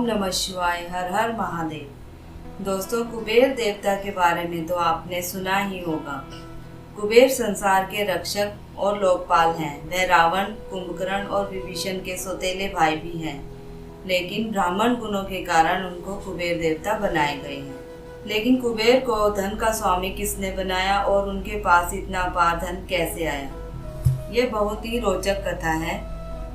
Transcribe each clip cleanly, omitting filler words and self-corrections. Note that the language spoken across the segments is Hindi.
नमः शिवाय। हर हर महादेव। दोस्तों, कुबेर देवता के बारे में तो आपने सुना ही होगा। कुबेर संसार के रक्षक और लोकपाल हैं। वह रावण, कुंभकर्ण और विभीषण के सौतेले भाई भी हैं, लेकिन ब्राह्मण गुणों के कारण उनको कुबेर देवता बनाए गए हैं। लेकिन कुबेर को धन का स्वामी किसने बनाया और उनके पास इतना अपार धन कैसे आया? ये बहुत ही रोचक कथा है।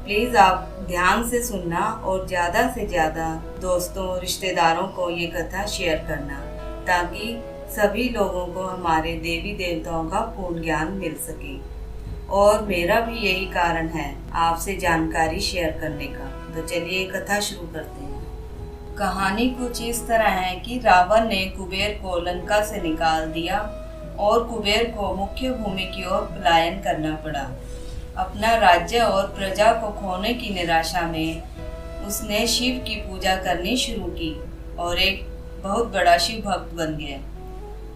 प्लीज़ आप ध्यान से सुनना और ज़्यादा से ज़्यादा दोस्तों, रिश्तेदारों को ये कथा शेयर करना, ताकि सभी लोगों को हमारे देवी देवताओं का पूर्ण ज्ञान मिल सके। और मेरा भी यही कारण है आपसे जानकारी शेयर करने का। तो चलिए कथा शुरू करते हैं। कहानी कुछ इस तरह है कि रावण ने कुबेर को लंका से निकाल दिया और कुबेर को मुख्य भूमि की ओर पलायन करना पड़ा। अपना राज्य और प्रजा को खोने की निराशा में उसने शिव की पूजा करनी शुरू की और एक बहुत बड़ा शिव भक्त बन गया।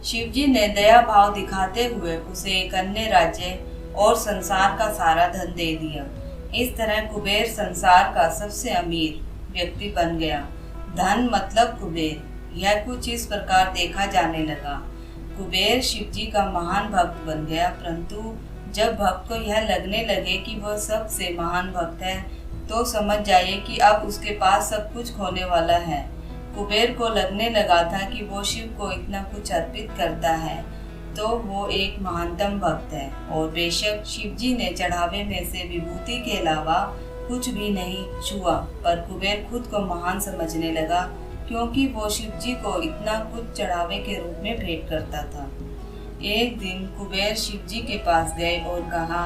शिव जी ने दया भाव दिखाते हुए उसे एक अन्य राज्य और संसार का सारा धन दे दिया। इस तरह कुबेर संसार का सबसे अमीर व्यक्ति बन गया। धन मतलब कुबेर, यह कुछ इस प्रकार देखा जाने लगा। कुबेर शिव जी का महान भक्त बन गया, परंतु जब भक्त को यह लगने लगे कि वह सबसे महान भक्त है, तो समझ जाइए कि अब उसके पास सब कुछ होने वाला है। कुबेर को लगने लगा था कि वो शिव को इतना कुछ अर्पित करता है तो वो एक महानतम भक्त है। और बेशक शिव जी ने चढ़ावे में से विभूति के अलावा कुछ भी नहीं छुआ, पर कुबेर खुद को महान समझने लगा, क्योंकि वो शिव जी को इतना कुछ चढ़ावे के रूप में भेंट करता था। एक दिन कुबेर शिव जी के पास गए और कहा,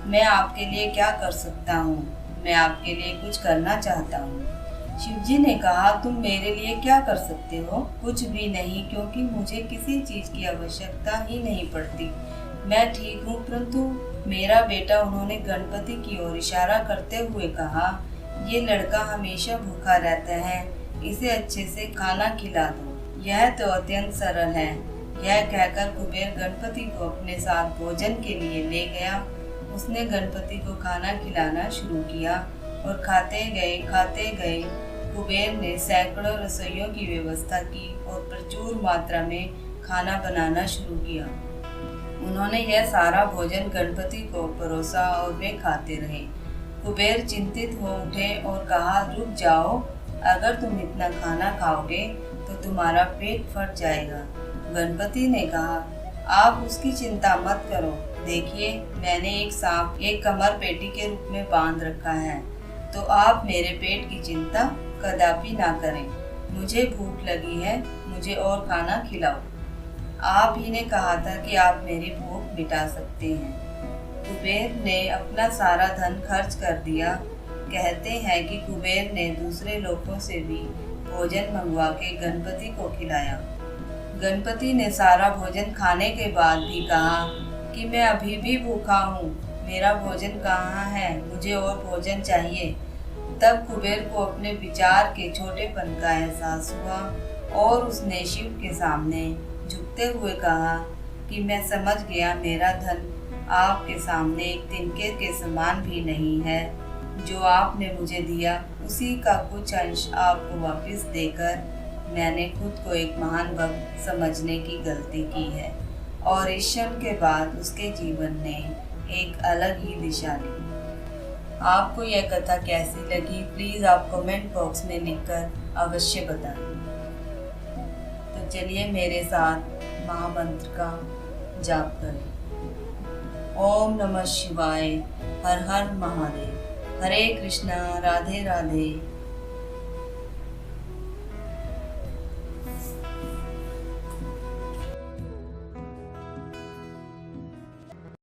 मैं आपके लिए क्या कर सकता हूँ? मैं आपके लिए कुछ करना चाहता हूँ। शिव जी ने कहा, तुम मेरे लिए क्या कर सकते हो? कुछ भी नहीं, क्योंकि मुझे किसी चीज़ की आवश्यकता ही नहीं पड़ती। मैं ठीक हूँ, परंतु मेरा बेटा, उन्होंने गणपति की ओर इशारा करते हुए कहा, ये लड़का हमेशा भूखा रहता है, इसे अच्छे से खाना खिला दो। यह तो अत्यंत सरल है। यह कहकर कुबेर गणपति को अपने साथ भोजन के लिए ले गया। उसने गणपति को खाना खिलाना शुरू किया और खाते गए कुबेर ने सैकड़ों रसोइयों की व्यवस्था की और प्रचुर मात्रा में खाना बनाना शुरू किया। उन्होंने यह सारा भोजन गणपति को परोसा और वे खाते रहे। कुबेर चिंतित हो उठे और कहा, रुक जाओ, अगर तुम इतना खाना खाओगे तो तुम्हारा पेट फट जाएगा। गणपति ने कहा, आप उसकी चिंता मत करो। देखिए, मैंने एक सांप एक कमर पेटी के रूप में बांध रखा है, तो आप मेरे पेट की चिंता कदापि ना करें। मुझे भूख लगी है, मुझे और खाना खिलाओ। आप ही ने कहा था कि आप मेरी भूख मिटा सकते हैं। कुबेर ने अपना सारा धन खर्च कर दिया। कहते हैं कि कुबेर ने दूसरे लोगों से भी भोजन मंगवा के गणपति को खिलाया। गणपति ने सारा भोजन खाने के बाद भी कहा कि मैं अभी भी भूखा हूँ, मेरा भोजन कहाँ है? मुझे और भोजन चाहिए। तब कुबेर को अपने विचार के छोटेपन का एहसास हुआ और उसने शिव के सामने झुकते हुए कहा कि मैं समझ गया, मेरा धन आपके सामने एक तिनके के समान भी नहीं है। जो आपने मुझे दिया उसी का कुछ अंश आपको वापस देकर मैंने खुद को एक महान भक्त समझने की गलती की है। और इस क्षण के बाद उसके जीवन ने एक अलग ही दिशा ली। आपको यह कथा कैसी लगी, प्लीज़ आप कमेंट बॉक्स में लिखकर अवश्य बताएं। तो चलिए मेरे साथ महामंत्र का जाप करें। ओम नमः शिवाय। हर हर महादेव। हरे कृष्णा, राधे राधे।